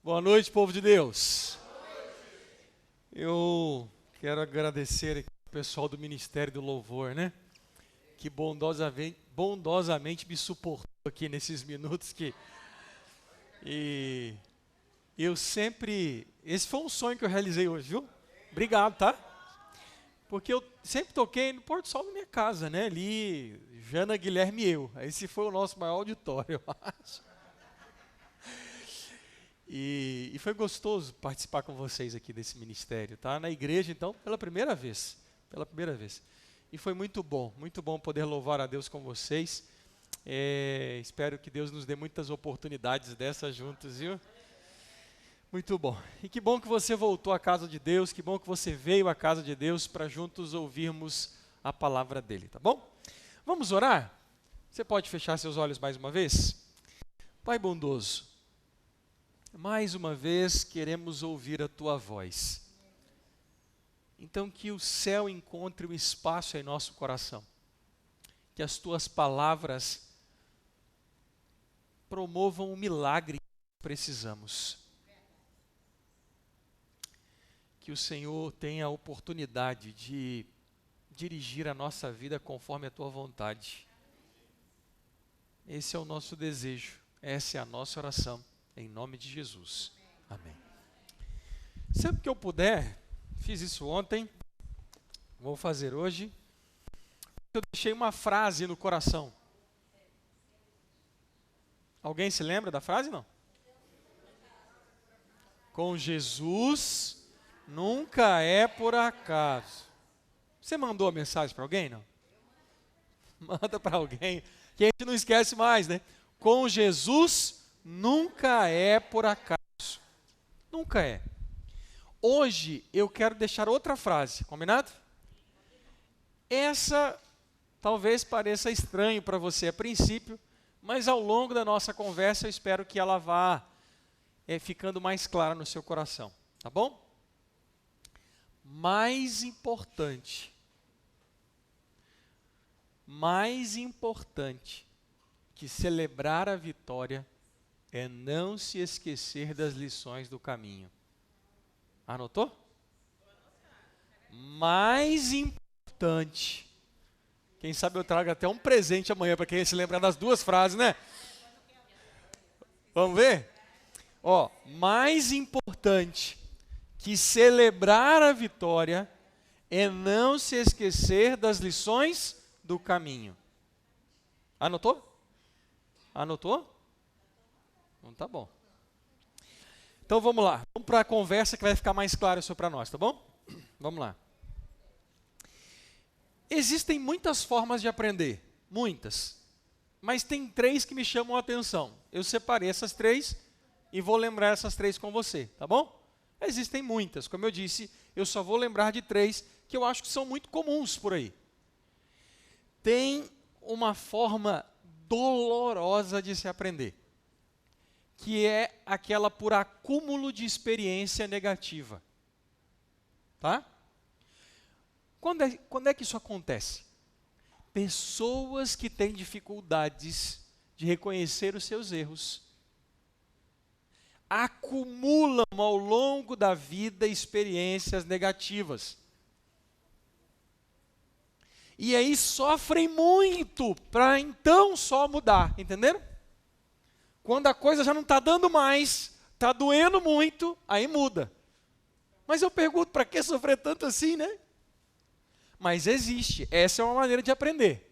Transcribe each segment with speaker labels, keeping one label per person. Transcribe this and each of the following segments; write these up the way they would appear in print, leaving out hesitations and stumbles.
Speaker 1: Boa noite, povo de Deus. Eu quero agradecer aqui ao pessoal do Ministério do Louvor, né? Que bondosamente me suportou aqui nesses minutos E eu sempre... Esse foi um sonho que eu realizei hoje, viu? Obrigado, tá? Porque eu sempre toquei no Pôr do Sol da minha casa, né? Ali, Jana, Guilherme e eu. Esse foi o nosso maior auditório, eu acho. E foi gostoso participar com vocês aqui desse ministério, tá? Na igreja, então, pela primeira vez. E foi muito bom poder louvar a Deus com vocês. Espero que Deus nos dê muitas oportunidades dessas juntos, viu? Muito bom. E que bom que você voltou à casa de Deus, que bom que você veio à casa de Deus para juntos ouvirmos a palavra dele, tá bom? Vamos orar? Você pode fechar seus olhos mais uma vez? Pai bondoso, mais uma vez queremos ouvir a tua voz. Então que o céu encontre um espaço em nosso coração. Que as tuas palavras promovam o milagre que precisamos. Que o Senhor tenha a oportunidade de dirigir a nossa vida conforme a tua vontade. Esse é o nosso desejo, essa é a nossa oração, em nome de Jesus. Amém. Sempre que eu puder, fiz isso ontem, vou fazer hoje, eu deixei uma frase no coração. Alguém se lembra da frase, não? Com Jesus nunca é por acaso. Você mandou a mensagem para alguém, não? Manda para alguém, que a gente não esquece mais, né? Com Jesus nunca é por acaso. Nunca é. Hoje eu quero deixar outra frase, combinado? Essa talvez pareça estranho para você a princípio, mas ao longo da nossa conversa eu espero que ela vá ficando mais clara no seu coração, tá bom? Mais importante que celebrar a vitória é não se esquecer das lições do caminho. Anotou? Mais importante. Quem sabe eu trago até um presente amanhã para quem se lembrar das duas frases, né? Vamos ver? Mais importante que celebrar a vitória é não se esquecer das lições do caminho. Anotou? Anotou? Então tá bom. Então vamos lá. Vamos para a conversa que vai ficar mais claro isso para nós, tá bom? Vamos lá. Existem muitas formas de aprender, muitas. Mas tem três que me chamam a atenção. Eu separei essas três e vou lembrar essas três com você, tá bom? Existem muitas, como eu disse, eu só vou lembrar de três que eu acho que são muito comuns por aí. Tem uma forma dolorosa de se aprender, que é aquela por acúmulo de experiência negativa. Tá? Quando é que isso acontece? Pessoas que têm dificuldades de reconhecer os seus erros, acumulam ao longo da vida experiências negativas. E aí sofrem muito para então só mudar, entenderam? Quando a coisa já não está dando mais, está doendo muito, aí muda. Mas eu pergunto, para que sofrer tanto assim, né? Mas existe, essa é uma maneira de aprender.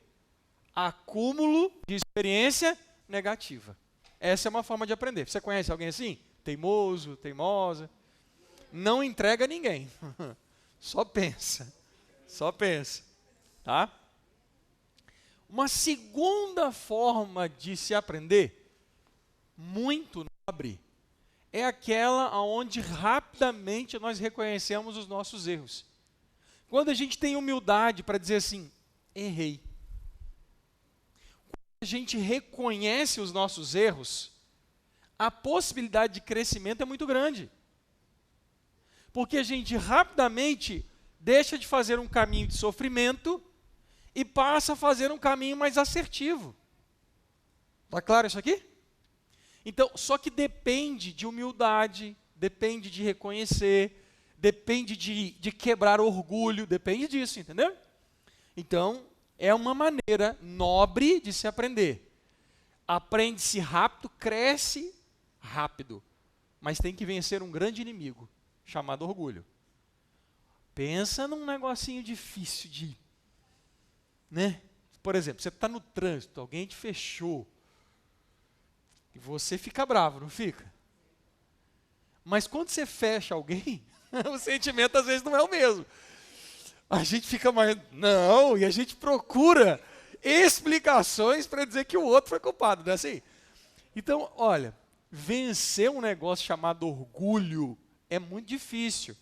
Speaker 1: Acúmulo de experiência negativa. Essa é uma forma de aprender. Você conhece alguém assim? Teimoso, teimosa. Não entrega ninguém. Só pensa. Tá? Uma segunda forma de se aprender, muito nobre, é aquela onde rapidamente nós reconhecemos os nossos erros. Quando a gente tem humildade para dizer assim, errei. Quando a gente reconhece os nossos erros, a possibilidade de crescimento é muito grande. Porque a gente rapidamente deixa de fazer um caminho de sofrimento e passa a fazer um caminho mais assertivo. Está claro isso aqui? Então, só que depende de humildade, depende de reconhecer, depende de quebrar orgulho, depende disso, entendeu? Então, é uma maneira nobre de se aprender. Aprende-se rápido, cresce rápido, mas tem que vencer um grande inimigo, chamado orgulho. Pensa num negocinho difícil de, né? Por exemplo, você está no trânsito, alguém te fechou, e você fica bravo, não fica? Mas quando você fecha alguém, o sentimento às vezes não é o mesmo. A gente fica mais, não, e a gente procura explicações para dizer que o outro foi culpado, não é assim? Então, olha, vencer um negócio chamado orgulho é muito difícil.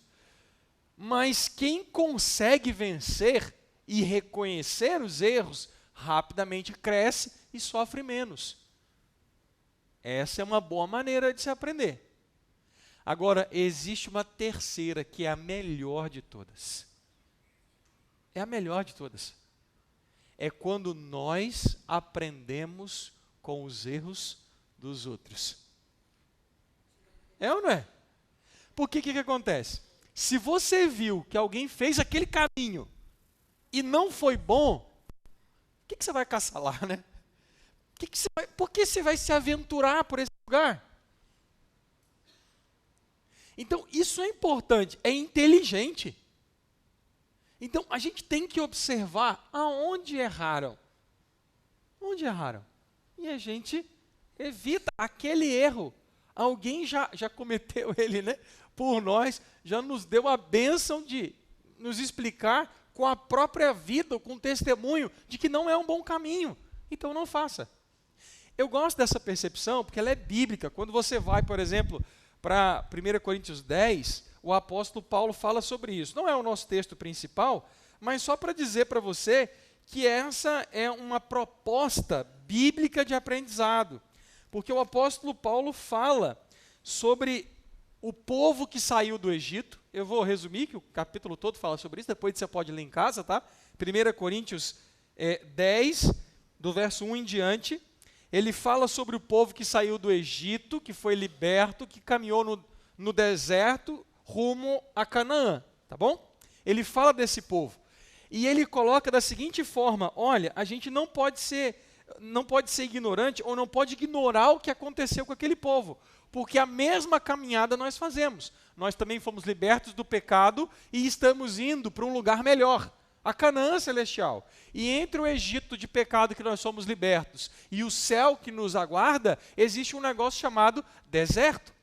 Speaker 1: Mas quem consegue vencer e reconhecer os erros, rapidamente cresce e sofre menos. Essa é uma boa maneira de se aprender. Agora, existe uma terceira, que é a melhor de todas. É a melhor de todas. É quando nós aprendemos com os erros dos outros. É ou não é? Porque o que acontece? Se você viu que alguém fez aquele caminho e não foi bom, o que você vai caçar lá, né? Por que você vai se aventurar por esse lugar? Então, isso é importante, é inteligente. Então, a gente tem que observar aonde erraram. Onde erraram? E a gente evita aquele erro. Alguém já cometeu ele, né? Por nós, já nos deu a bênção de nos explicar com a própria vida, com testemunho, de que não é um bom caminho. Então, não faça. Eu gosto dessa percepção, porque ela é bíblica. Quando você vai, por exemplo, para 1 Coríntios 10, o apóstolo Paulo fala sobre isso. Não é o nosso texto principal, mas só para dizer para você que essa é uma proposta bíblica de aprendizado. Porque o apóstolo Paulo fala sobre o povo que saiu do Egito. Eu vou resumir, que o capítulo todo fala sobre isso, depois você pode ler em casa, tá? 1 Coríntios 10, do verso 1 em diante, ele fala sobre o povo que saiu do Egito, que foi liberto, que caminhou no deserto rumo a Canaã, tá bom? Ele fala desse povo. E ele coloca da seguinte forma: olha, a gente não pode ser ignorante, ou não pode ignorar o que aconteceu com aquele povo, porque a mesma caminhada nós fazemos. Nós também fomos libertos do pecado e estamos indo para um lugar melhor, a Canaã celestial. E entre o Egito de pecado que nós somos libertos e o céu que nos aguarda, existe um negócio chamado deserto.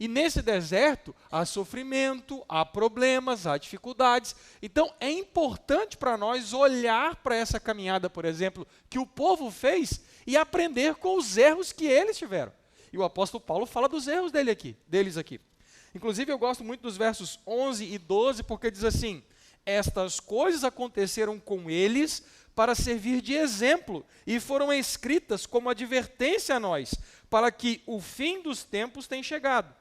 Speaker 1: E nesse deserto há sofrimento, há problemas, há dificuldades. Então é importante para nós olhar para essa caminhada, por exemplo, que o povo fez e aprender com os erros que eles tiveram. E o apóstolo Paulo fala dos erros deles aqui. Inclusive eu gosto muito dos versos 11 e 12, porque diz assim: estas coisas aconteceram com eles para servir de exemplo e foram escritas como advertência a nós, para que o fim dos tempos tenha chegado.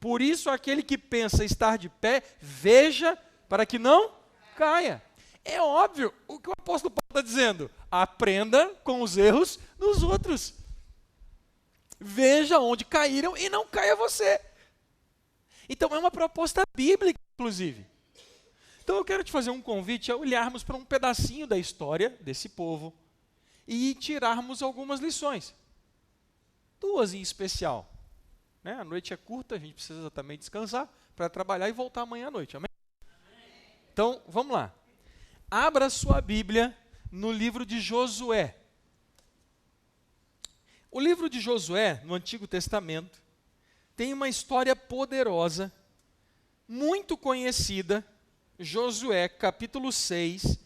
Speaker 1: Por isso, aquele que pensa estar de pé, veja para que não caia. É óbvio o que o apóstolo Paulo está dizendo: aprenda com os erros dos outros. Veja onde caíram e não caia você. Então, é uma proposta bíblica, inclusive. Então, eu quero te fazer um convite a olharmos para um pedacinho da história desse povo e tirarmos algumas lições. Duas em especial. Né? A noite é curta, a gente precisa também descansar para trabalhar e voltar amanhã à noite. Amém? Então, vamos lá. Abra sua Bíblia no livro de Josué. O livro de Josué, no Antigo Testamento, tem uma história poderosa, muito conhecida. Josué, capítulo 6,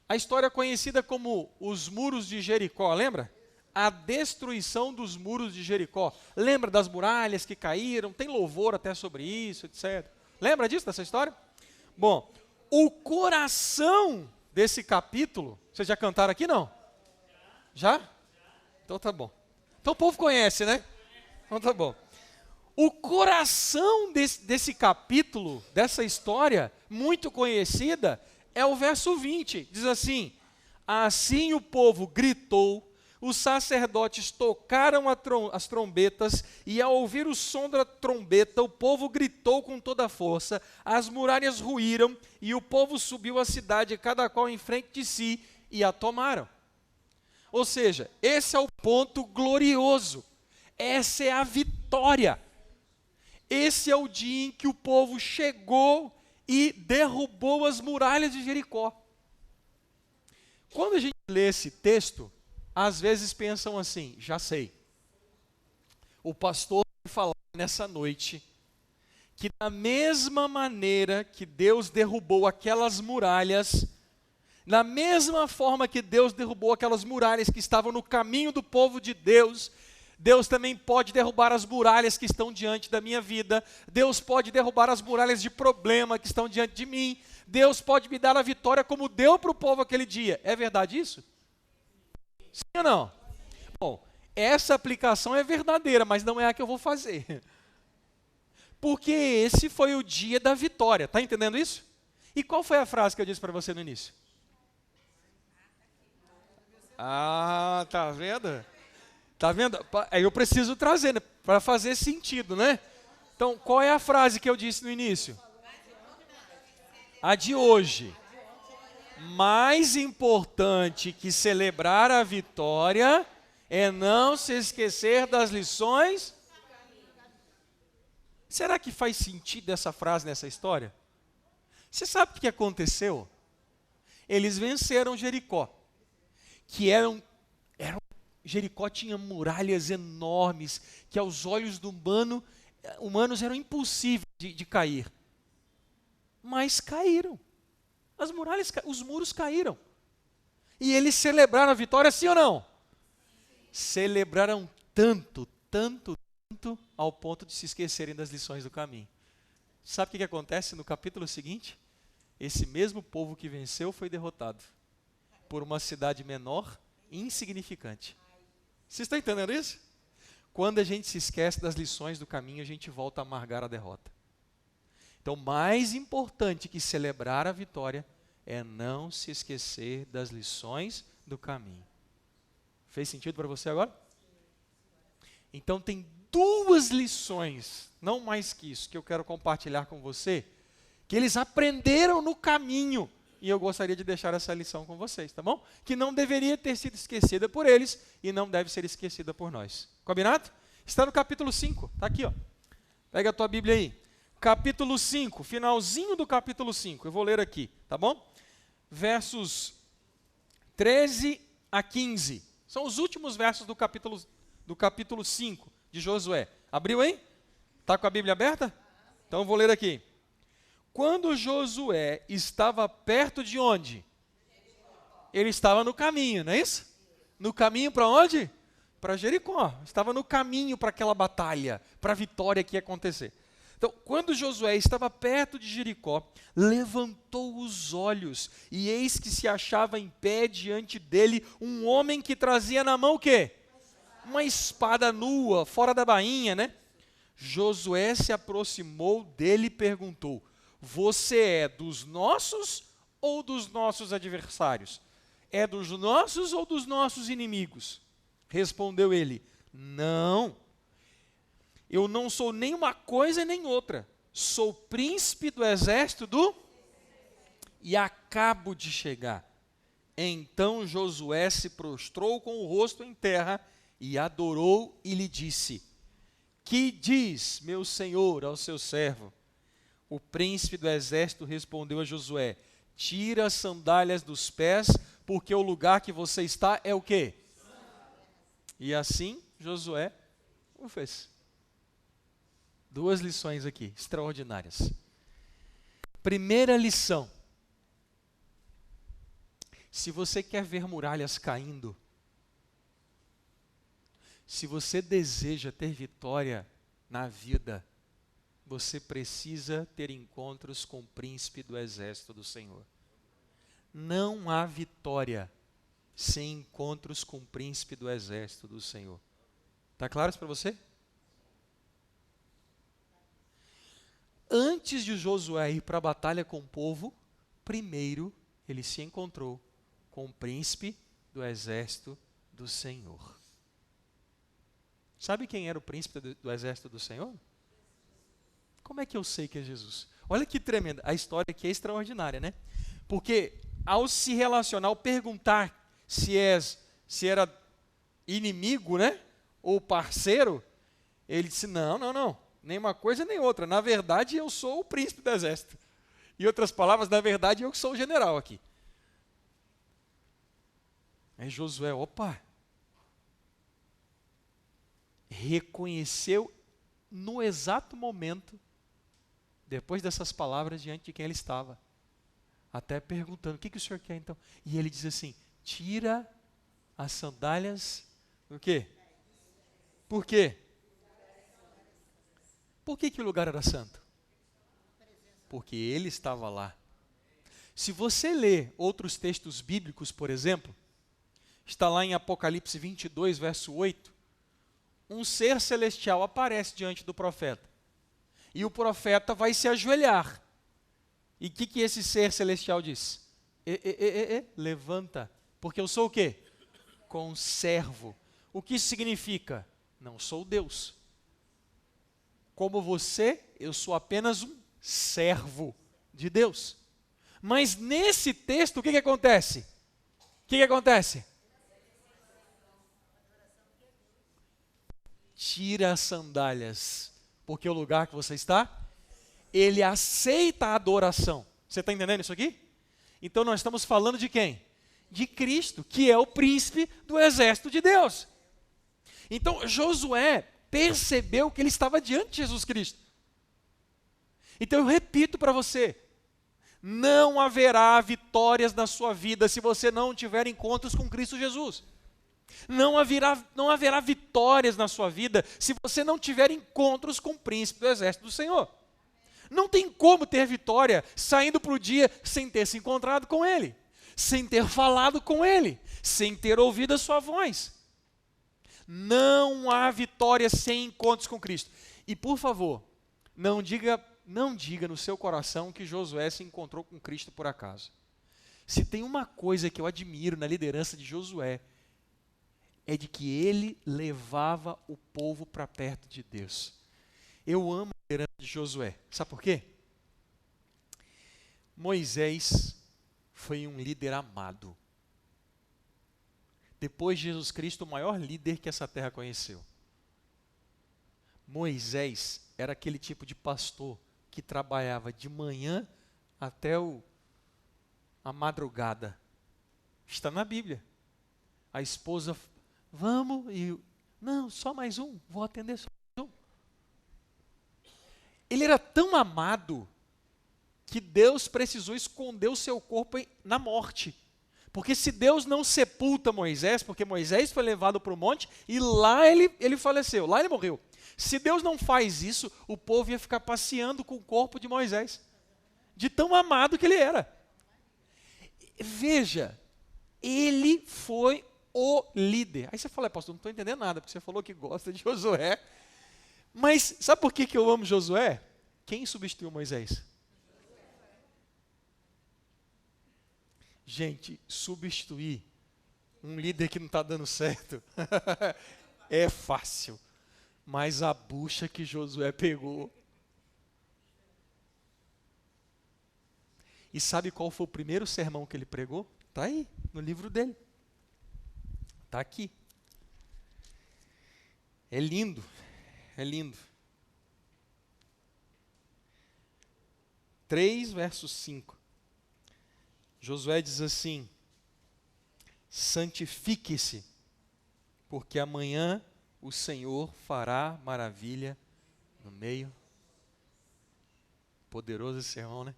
Speaker 1: a história conhecida como os muros de Jericó, lembra? A destruição dos muros de Jericó. Lembra das muralhas que caíram? Tem louvor até sobre isso, etc. Lembra disso, dessa história? Bom, o coração desse capítulo, vocês já cantaram aqui, não? Já? Então tá bom. Então o povo conhece, né? Então tá bom. O coração desse capítulo, dessa história muito conhecida, é o verso 20. Diz assim: assim o povo gritou, os sacerdotes tocaram as trombetas, e ao ouvir o som da trombeta, o povo gritou com toda a força, as muralhas ruíram, e o povo subiu à cidade, cada qual em frente de si, e a tomaram. Ou seja, esse é o ponto glorioso, essa é a vitória. Esse é o dia em que o povo chegou e derrubou as muralhas de Jericó. Quando a gente lê esse texto, às vezes pensam assim, já sei. O pastor vai falar nessa noite que da mesma maneira que Deus derrubou aquelas muralhas, da mesma forma que Deus derrubou aquelas muralhas que estavam no caminho do povo de Deus, Deus também pode derrubar as muralhas que estão diante da minha vida. Deus pode derrubar as muralhas de problema que estão diante de mim. Deus pode me dar a vitória como deu para o povo aquele dia. É verdade isso? Sim ou não? Bom, essa aplicação é verdadeira, mas não é a que eu vou fazer. Porque esse foi o dia da vitória. Está entendendo isso? E qual foi a frase que eu disse para você no início? Ah, tá vendo? Tá vendo? Aí eu preciso trazer, né, para fazer sentido, né? Então, qual é a frase que eu disse no início? A de hoje. Mais importante que celebrar a vitória é não se esquecer das lições. Será que faz sentido essa frase nessa história? Você sabe o que aconteceu? Eles venceram Jericó, que Jericó tinha muralhas enormes, que aos olhos humanos eram impossíveis de cair. Mas caíram. As muralhas, os muros caíram. E eles celebraram a vitória, sim ou não? Celebraram tanto, tanto, tanto, ao ponto de se esquecerem das lições do caminho. Sabe o que acontece no capítulo seguinte? Esse mesmo povo que venceu foi derrotado por uma cidade menor, insignificante. Vocês estão entendendo isso? Quando a gente se esquece das lições do caminho, a gente volta a amargar a derrota. Então, mais importante que celebrar a vitória é não se esquecer das lições do caminho. Fez sentido para você agora? Então, tem duas lições, não mais que isso, que eu quero compartilhar com você, que eles aprenderam no caminho. E eu gostaria de deixar essa lição com vocês, tá bom? Que não deveria ter sido esquecida por eles e não deve ser esquecida por nós. Combinado? Está no capítulo 5, está aqui, ó. Pega a tua Bíblia aí. Capítulo 5, finalzinho do capítulo 5. Eu vou ler aqui, tá bom? Versos 13 a 15. São os últimos versos do capítulo 5 de Josué. Abriu aí? Está com a Bíblia aberta? Então eu vou ler aqui. Quando Josué estava perto de onde? Ele estava no caminho, não é isso? No caminho para onde? Para Jericó. Estava no caminho para aquela batalha, para a vitória que ia acontecer. Então, quando Josué estava perto de Jericó, levantou os olhos, e eis que se achava em pé diante dele um homem que trazia na mão o quê? Uma espada nua, fora da bainha, né? Josué se aproximou dele e perguntou: você é dos nossos ou dos nossos adversários? É dos nossos ou dos nossos inimigos? Respondeu ele: não, eu não sou nem uma coisa nem outra. Sou príncipe do exército e acabo de chegar. Então Josué se prostrou com o rosto em terra e adorou e lhe disse: que diz meu senhor ao seu servo? O príncipe do exército respondeu a Josué: tira as sandálias dos pés, porque o lugar que você está é o quê? E assim Josué o fez. Duas lições aqui, extraordinárias. Primeira lição: se você quer ver muralhas caindo, se você deseja ter vitória na vida, você precisa ter encontros com o príncipe do exército do Senhor. Não há vitória sem encontros com o príncipe do exército do Senhor. Está claro isso para você? Antes de Josué ir para a batalha com o povo, primeiro ele se encontrou com o príncipe do exército do Senhor. Sabe quem era o príncipe do exército do Senhor? Como é que eu sei que é Jesus? Olha que tremenda, a história aqui é extraordinária, né? Porque ao se relacionar, ao perguntar se era inimigo, né? Ou parceiro, ele disse, não, nem uma coisa nem outra. Na verdade, eu sou o príncipe do exército. Em outras palavras, na verdade, eu que sou o general aqui. Aí Josué, reconheceu no exato momento, depois dessas palavras, diante de quem ele estava. Até perguntando, o que o senhor quer então? E ele diz assim, tira as sandálias, o quê? Por quê? Por que o lugar era santo? Porque ele estava lá. Se você ler outros textos bíblicos, por exemplo, está lá em Apocalipse 22, verso 8, um ser celestial aparece diante do profeta. E o profeta vai se ajoelhar. E o que esse ser celestial diz? Levanta, porque eu sou o quê? Conservo. O que isso significa? Não sou Deus. Como você, eu sou apenas um servo de Deus. Mas nesse texto, o que acontece? O que acontece? Tira as sandálias, porque o lugar que você está, ele aceita a adoração. Você está entendendo isso aqui? Então nós estamos falando de quem? De Cristo, que é o príncipe do exército de Deus. Então Josué percebeu que ele estava diante de Jesus Cristo. Então eu repito para você, não haverá vitórias na sua vida se você não tiver encontros com Cristo Jesus. Não haverá vitórias na sua vida se você não tiver encontros com o príncipe do exército do Senhor. Não tem como ter vitória saindo para o dia sem ter se encontrado com Ele, sem ter falado com Ele, sem ter ouvido a sua voz. Não há vitória sem encontros com Cristo. E por favor, não diga no seu coração que Josué se encontrou com Cristo por acaso. Se tem uma coisa que eu admiro na liderança de Josué, é de que ele levava o povo para perto de Deus. Eu amo a liderança de Josué. Sabe por quê? Moisés foi um líder amado. Depois de Jesus Cristo, o maior líder que essa terra conheceu. Moisés era aquele tipo de pastor que trabalhava de manhã até a madrugada. Está na Bíblia. A esposa, vamos, não, só mais um, vou atender só mais um. Ele era tão amado que Deus precisou esconder o seu corpo na morte. Porque se Deus não sepulta Moisés, porque Moisés foi levado para o monte e lá ele faleceu, lá ele morreu. Se Deus não faz isso, o povo ia ficar passeando com o corpo de Moisés, de tão amado que ele era. Veja, ele foi o líder. Aí você fala, pastor, não estou entendendo nada, porque você falou que gosta de Josué. Mas sabe por que eu amo Josué? Quem substituiu Moisés? Gente, substituir um líder que não está dando certo é fácil. Mas a bucha que Josué pegou. E sabe qual foi o primeiro sermão que ele pregou? Está aí, no livro dele. Está aqui. É lindo, é lindo. 3, verso 5. Josué diz assim, santifique-se, porque amanhã o Senhor fará maravilha no meio. Poderoso esse sermão, né?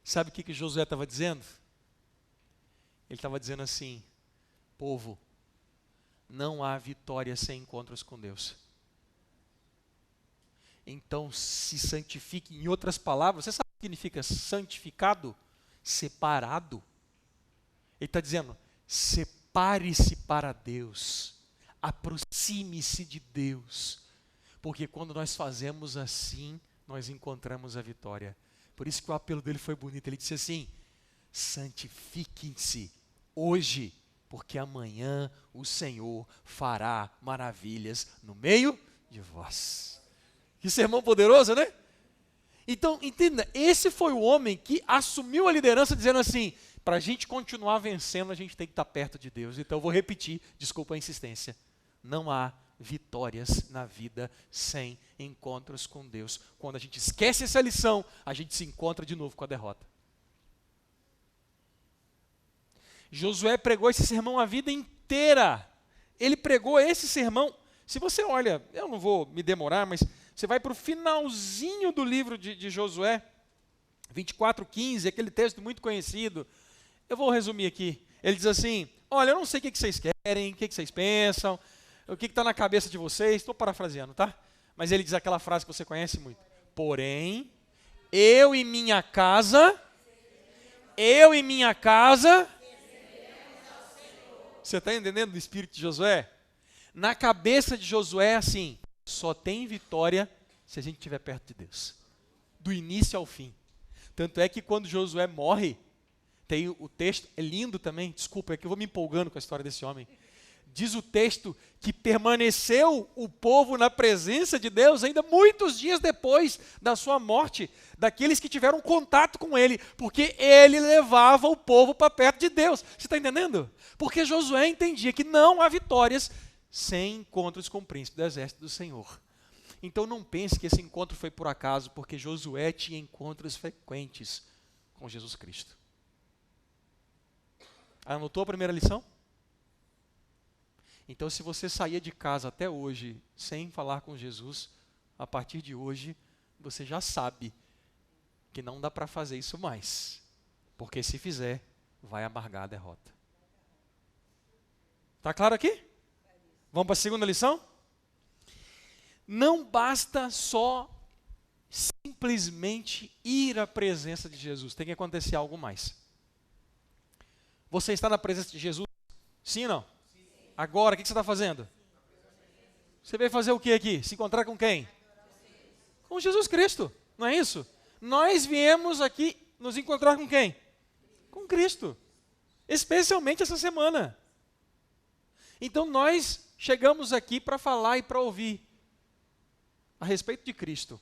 Speaker 1: Sabe o que Josué estava dizendo? Ele estava dizendo assim, povo, não há vitória sem encontros com Deus. Então se santifique. Em outras palavras, você sabe o que significa santificado? Separado. Ele está dizendo, separe-se para Deus, aproxime-se de Deus, porque quando nós fazemos assim, nós encontramos a vitória. Por isso que o apelo dele foi bonito, ele disse assim, santifiquem-se hoje, porque amanhã o Senhor fará maravilhas no meio de vós. Que sermão poderoso, né? Então, entenda, esse foi o homem que assumiu a liderança dizendo assim, para a gente continuar vencendo, a gente tem que estar perto de Deus. Então, eu vou repetir, desculpa a insistência, não há vitórias na vida sem encontros com Deus. Quando a gente esquece essa lição, a gente se encontra de novo com a derrota. Josué pregou esse sermão a vida inteira. Ele pregou esse sermão. Se você olha, eu não vou me demorar, mas você vai para o finalzinho do livro de Josué, 24:15, aquele texto muito conhecido. Eu vou resumir aqui. Ele diz assim, olha, eu não sei o que vocês querem, o que vocês pensam, o que está na cabeça de vocês, estou parafraseando, tá? Mas ele diz aquela frase que você conhece muito. Porém, eu e minha casa... Você está entendendo do espírito de Josué? Na cabeça de Josué é assim, só tem vitória se a gente estiver perto de Deus. Do início ao fim. Tanto é que quando Josué morre, tem o texto, é lindo também, desculpa, é que eu vou me empolgando com a história desse homem. Diz o texto que permaneceu o povo na presença de Deus ainda muitos dias depois da sua morte, daqueles que tiveram contato com ele, porque ele levava o povo para perto de Deus. Você está entendendo? Porque Josué entendia que não há vitórias sem encontros com o príncipe do exército do Senhor. Então não pense que esse encontro foi por acaso, porque Josué tinha encontros frequentes com Jesus Cristo. Anotou a primeira lição? Então, se você saía de casa até hoje sem falar com Jesus, a partir de hoje, você já sabe que não dá para fazer isso mais. Porque se fizer, vai amargar a derrota. Está claro aqui? Vamos para a segunda lição? Não basta só simplesmente ir à presença de Jesus. Tem que acontecer algo mais. Você está na presença de Jesus? Sim ou não? Agora, o que você está fazendo? Você veio fazer o que aqui? Se encontrar com quem? Com Jesus Cristo, não é isso? Nós viemos aqui nos encontrar com quem? Com Cristo. Especialmente essa semana. Então nós chegamos aqui para falar e para ouvir a respeito de Cristo.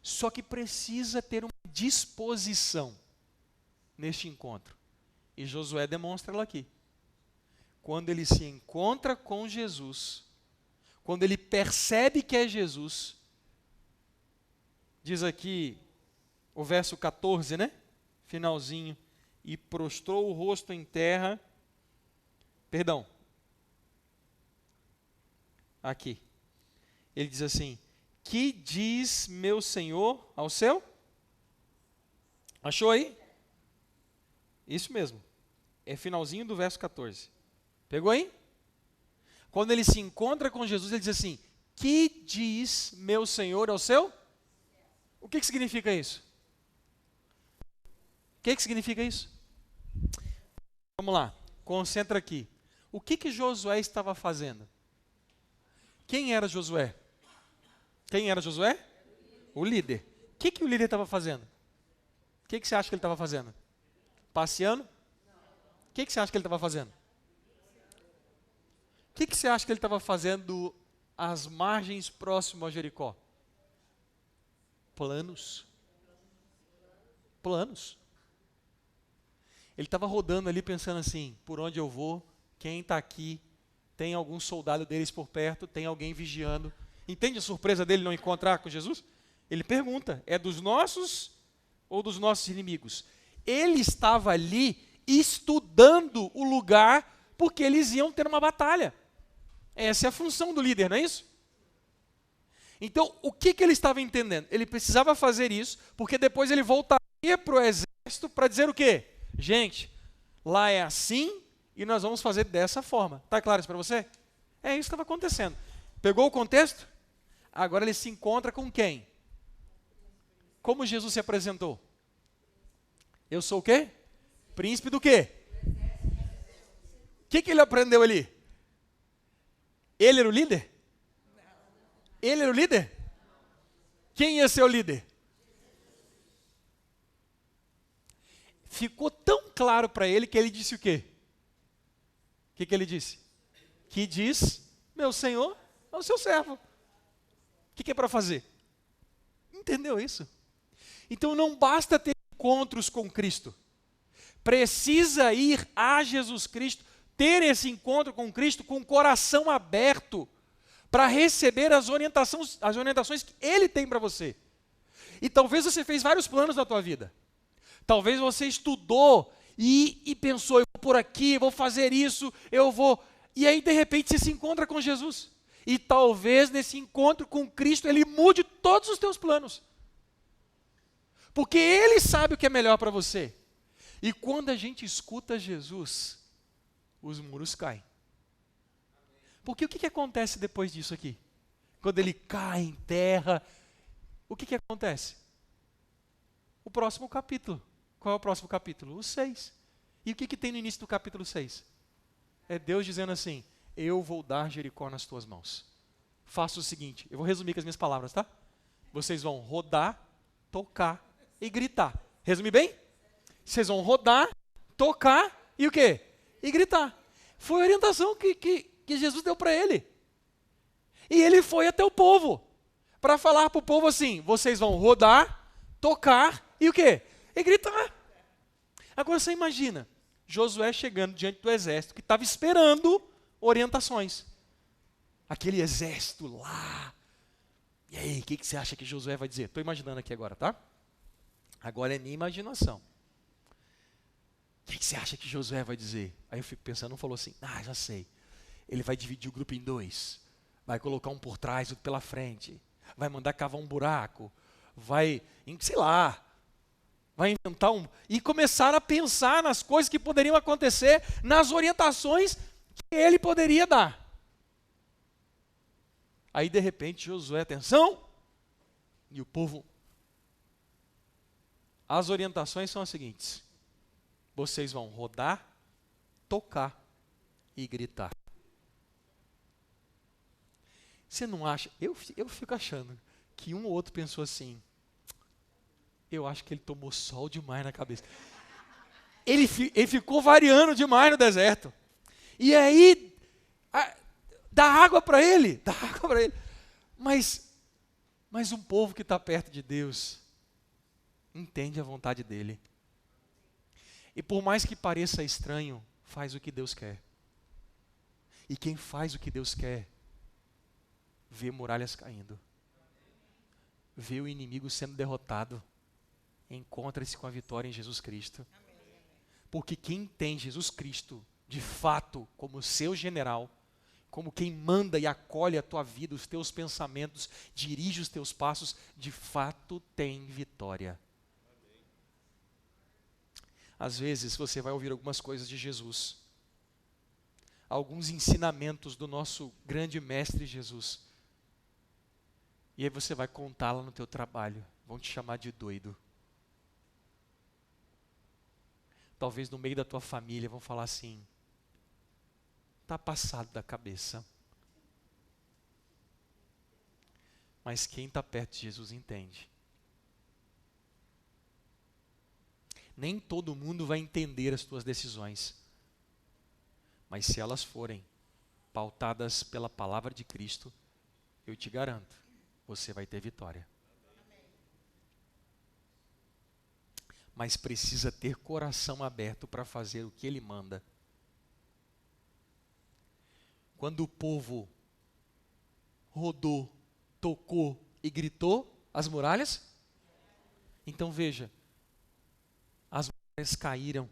Speaker 1: Só que precisa ter uma disposição neste encontro. E Josué demonstra ela aqui. Quando ele se encontra com Jesus, quando ele percebe que é Jesus, diz aqui o verso 14, né? Finalzinho. E prostrou o rosto em terra. Perdão. Aqui. Ele diz assim, que diz meu Senhor ao seu? Achou aí? Isso mesmo. É finalzinho do verso 14. Pegou aí? Quando ele se encontra com Jesus, ele diz assim, que diz meu Senhor ao seu? O que significa isso? O que significa isso? Vamos lá, concentra aqui. O que Josué estava fazendo? Quem era Josué? Quem era Josué? O líder. O que o líder estava fazendo? O que você acha que ele estava fazendo? Passeando? O que você acha que ele estava fazendo? O que você acha que ele estava fazendo às margens próximas a Jericó? Planos. Planos. Ele estava rodando ali pensando assim, por onde eu vou, quem está aqui, tem algum soldado deles por perto, tem alguém vigiando. Entende a surpresa dele não encontrar com Jesus? Ele pergunta, é dos nossos ou dos nossos inimigos? Ele estava ali estudando o lugar porque eles iam ter uma batalha. Essa é a função do líder, não é isso? Então, o que ele estava entendendo? Ele precisava fazer isso, porque depois ele voltaria para o exército para dizer o quê? Gente, lá é assim e nós vamos fazer dessa forma. Está claro isso para você? É isso que estava acontecendo. Pegou o contexto? Agora ele se encontra com quem? Como Jesus se apresentou? Eu sou o quê? Príncipe do quê? O que ele aprendeu ali? Ele era o líder? Ele era o líder? Quem ia ser o líder? Ficou tão claro para ele que ele disse o quê? que ele disse? Que diz, meu Senhor é o seu servo. O que é para fazer? Entendeu isso? Então não basta ter encontros com Cristo. Precisa ir a Jesus Cristo, ter esse encontro com Cristo com o coração aberto para receber as orientações que Ele tem para você. E talvez você fez vários planos na tua vida. Talvez você estudou e pensou, eu vou por aqui, vou fazer isso, eu vou... E aí, de repente, você se encontra com Jesus. E talvez nesse encontro com Cristo, Ele mude todos os teus planos. Porque Ele sabe o que é melhor para você. E quando a gente escuta Jesus, os muros caem. Porque o que acontece depois disso aqui? Quando ele cai em terra, o que acontece? O próximo capítulo. Qual é o próximo capítulo? O 6. E o que tem no início do capítulo 6? É Deus dizendo assim, eu vou dar Jericó nas tuas mãos. Faça o seguinte, eu vou resumir com as minhas palavras, tá? Vocês vão rodar, tocar e gritar. Resumir bem? Vocês vão rodar, tocar e o quê? E gritar. Foi a orientação que Jesus deu para ele. E ele foi até o povo para falar para o povo assim, vocês vão rodar, tocar e o quê? E gritar. Agora você imagina, Josué chegando diante do exército que estava esperando orientações. Aquele exército lá. E aí, o que você acha que Josué vai dizer? Estou imaginando aqui agora, tá? Agora é minha imaginação. O que você acha que Josué vai dizer? Aí eu fico pensando, não falou assim, já sei. Ele vai dividir o grupo em 2. Vai colocar um por trás, outro pela frente. Vai mandar cavar um buraco. Vai, sei lá, vai inventar e começar a pensar nas coisas que poderiam acontecer, nas orientações que ele poderia dar. Aí, de repente, Josué, atenção, e o povo... As orientações são as seguintes. Vocês vão rodar, tocar e gritar. Você não acha? Eu fico achando que um ou outro pensou assim, eu acho que ele tomou sol demais na cabeça. Ele ficou variando demais no deserto. E aí, dá água para ele. Mas um povo que está perto de Deus, entende a vontade dele. E por mais que pareça estranho, faz o que Deus quer. E quem faz o que Deus quer, vê muralhas caindo. Vê o inimigo sendo derrotado. Encontra-se com a vitória em Jesus Cristo. Porque quem tem Jesus Cristo, de fato, como seu general, como quem manda e acolhe a tua vida, os teus pensamentos, dirige os teus passos, de fato tem vitória. Às vezes você vai ouvir algumas coisas de Jesus, alguns ensinamentos do nosso grande mestre Jesus, e aí você vai contá-la no teu trabalho, vão te chamar de doido. Talvez no meio da tua família vão falar assim, está passado da cabeça. Mas quem está perto de Jesus entende. Nem todo mundo vai entender as tuas decisões. Mas se elas forem pautadas pela palavra de Cristo, eu te garanto, você vai ter vitória. Mas precisa ter coração aberto para fazer o que Ele manda. Quando o povo rodou, tocou e gritou, as muralhas? Então veja, as muralhas caíram,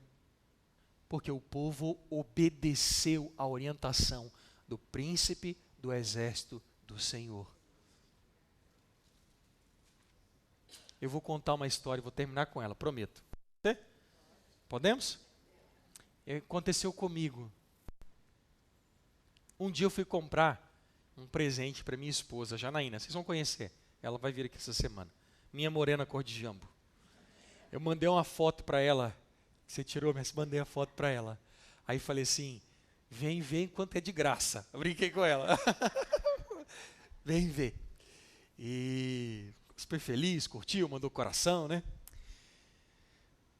Speaker 1: porque o povo obedeceu à orientação do príncipe do exército do Senhor. Eu vou contar uma história, vou terminar com ela, prometo. Podemos? Aconteceu comigo. Um dia eu fui comprar um presente para minha esposa, Janaína. Vocês vão conhecer. Ela vai vir aqui essa semana. Minha morena cor de jambo. Eu mandei uma foto para ela. Você tirou, mas mandei a foto para ela. Aí falei assim, vem ver enquanto é de graça. Eu brinquei com ela. Vem ver. E super feliz, curtiu, mandou coração, né?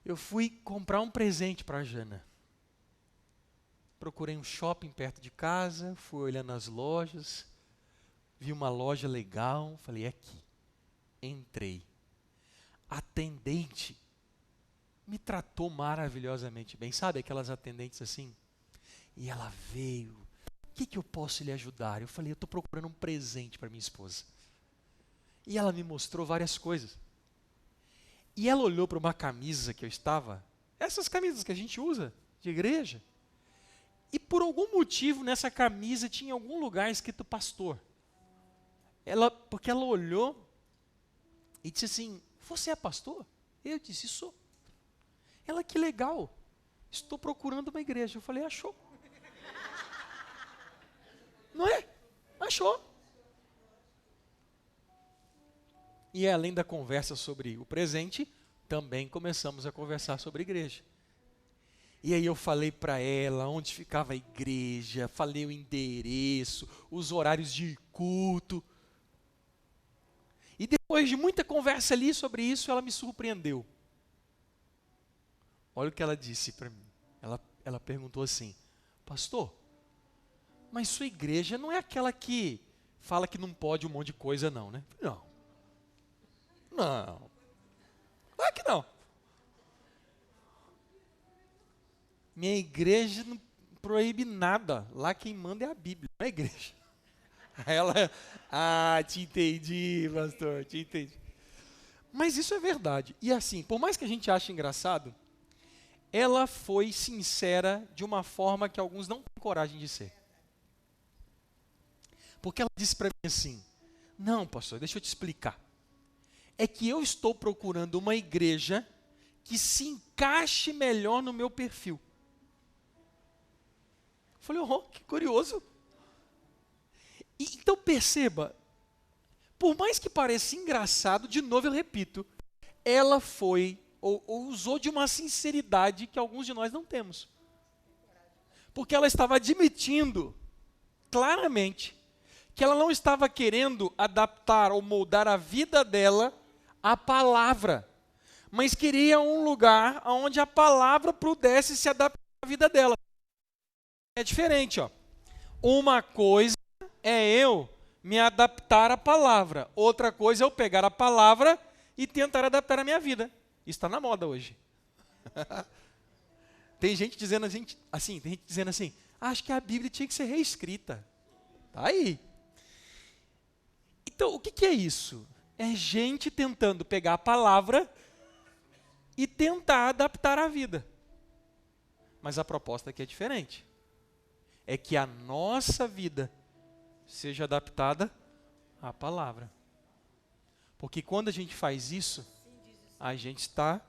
Speaker 1: Eu fui comprar um presente para a Jana. procurei um shopping perto de casa, fui olhando as lojas, vi uma loja legal, falei, é aqui. Entrei. A atendente me tratou maravilhosamente bem. Sabe aquelas atendentes assim? E ela veio. O que eu posso lhe ajudar? Eu falei, eu estou procurando um presente para minha esposa. E ela me mostrou várias coisas. E ela olhou para uma camisa que eu estava, essas camisas que a gente usa de igreja, e por algum motivo nessa camisa tinha algum lugar escrito pastor. Porque ela olhou e disse assim, você é pastor? Eu disse, sou. Ela, que legal, estou procurando uma igreja. Eu falei, achou. Não é? Achou. E além da conversa sobre o presente, também começamos a conversar sobre a igreja. E aí eu falei para ela onde ficava a igreja, falei o endereço, os horários de culto. E depois de muita conversa ali sobre isso, ela me surpreendeu. Olha o que ela disse para mim. Ela perguntou assim, pastor, mas sua igreja não é aquela que fala que não pode um monte de coisa não, né? Não. Não é que não. Minha igreja não proíbe nada. Lá quem manda é a Bíblia, não é a igreja. Ela, te entendi, pastor, te entendi. Mas isso é verdade. E assim, por mais que a gente ache engraçado, ela foi sincera de uma forma que alguns não têm coragem de ser. Porque ela disse para mim assim, não, pastor, deixa eu te explicar. É que eu estou procurando uma igreja que se encaixe melhor no meu perfil. Eu falei, oh, que curioso. Então perceba, por mais que pareça engraçado, de novo eu repito, ela foi, ou usou de uma sinceridade que alguns de nós não temos. Porque ela estava admitindo, claramente, que ela não estava querendo adaptar ou moldar a vida dela à palavra, mas queria um lugar onde a palavra pudesse se adaptar à vida dela. É diferente, ó. Uma coisa é eu me adaptar à palavra, outra coisa é eu pegar a palavra e tentar adaptar a minha vida. Isso está na moda hoje. Tem gente dizendo assim, acho que a Bíblia tinha que ser reescrita. Tá aí. Então, o que é isso? É gente tentando pegar a palavra e tentar adaptar a vida. Mas a proposta aqui é diferente. É que a nossa vida seja adaptada à palavra. Porque quando a gente faz isso, a gente está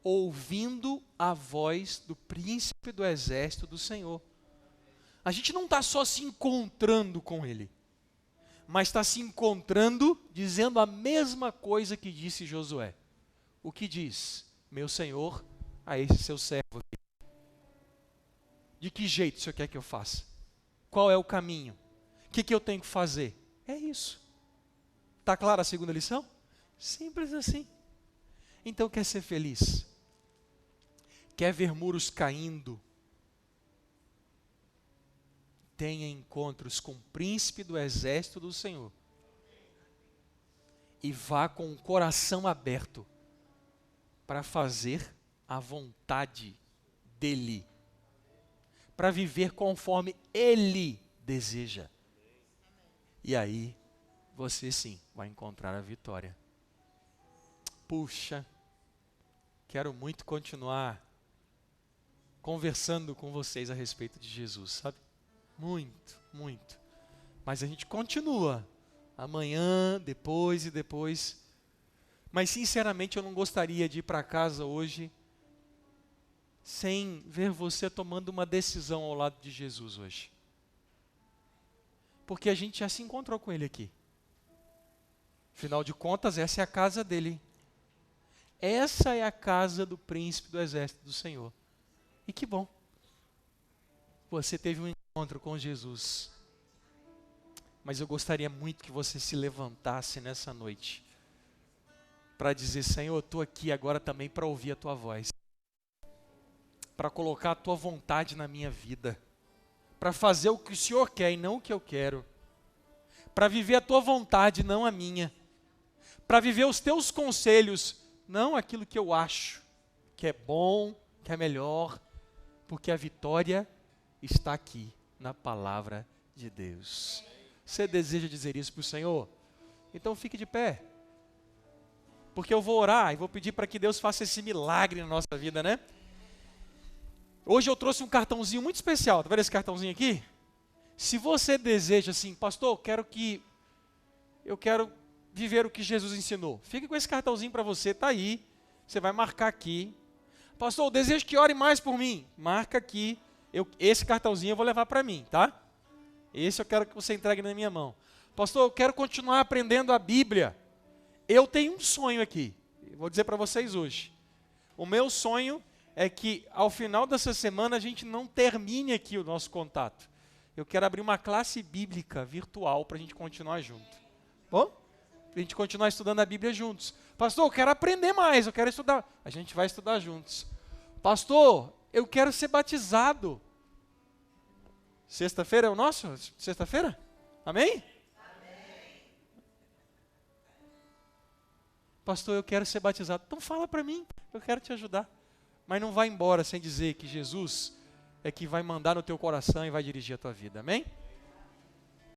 Speaker 1: ouvindo a voz do príncipe do exército do Senhor. A gente não está só se encontrando com ele, mas está se encontrando dizendo a mesma coisa que disse Josué. O que diz? Meu Senhor, a esse seu servo aqui. De que jeito o Senhor quer que eu faça? Qual é o caminho? O que eu tenho que fazer? É isso. Está clara a segunda lição? Simples assim. Então quer ser feliz? Quer ver muros caindo? Tenha encontros com o príncipe do exército do Senhor. E vá com o coração aberto para fazer a vontade dEle. Para viver conforme Ele deseja. E aí, você sim vai encontrar a vitória. Puxa, quero muito continuar conversando com vocês a respeito de Jesus, sabe? Muito, muito. Mas a gente continua amanhã, depois e depois. Mas sinceramente eu não gostaria de ir para casa hoje sem ver você tomando uma decisão ao lado de Jesus hoje. Porque a gente já se encontrou com Ele aqui. Afinal de contas, essa é a casa dele. Essa é a casa do príncipe do exército do Senhor. E que bom. Você teve um encontro com Jesus. Mas eu gostaria muito que você se levantasse nessa noite para dizer, Senhor, eu estou aqui agora também para ouvir a Tua voz. para colocar a tua vontade na minha vida, para fazer o que o Senhor quer e não o que eu quero, para viver a tua vontade, não a minha, para viver os teus conselhos, não aquilo que eu acho que é bom, que é melhor, porque a vitória está aqui na palavra de Deus. Você deseja dizer isso para o Senhor? Então fique de pé, porque eu vou orar e vou pedir para que Deus faça esse milagre na nossa vida, né? Hoje eu trouxe um cartãozinho muito especial, tá vendo esse cartãozinho aqui? Se você deseja assim, pastor, eu quero viver o que Jesus ensinou, fique com esse cartãozinho para você, tá aí, você vai marcar aqui. Pastor, eu desejo que ore mais por mim, marca aqui, esse cartãozinho eu vou levar para mim, tá? Esse eu quero que você entregue na minha mão. Pastor, eu quero continuar aprendendo a Bíblia. Eu tenho um sonho aqui, vou dizer para vocês hoje. O meu sonho é que ao final dessa semana a gente não termine aqui o nosso contato. Eu quero abrir uma classe bíblica virtual para a gente continuar junto. Bom? Para a gente continuar estudando a Bíblia juntos. Pastor, eu quero aprender mais, eu quero estudar. A gente vai estudar juntos. Pastor, eu quero ser batizado. Sexta-feira é o nosso? Sexta-feira? Amém? Amém. Pastor, eu quero ser batizado. Então fala para mim, eu quero te ajudar. Mas não vai embora sem dizer que Jesus é que vai mandar no teu coração e vai dirigir a tua vida. Amém?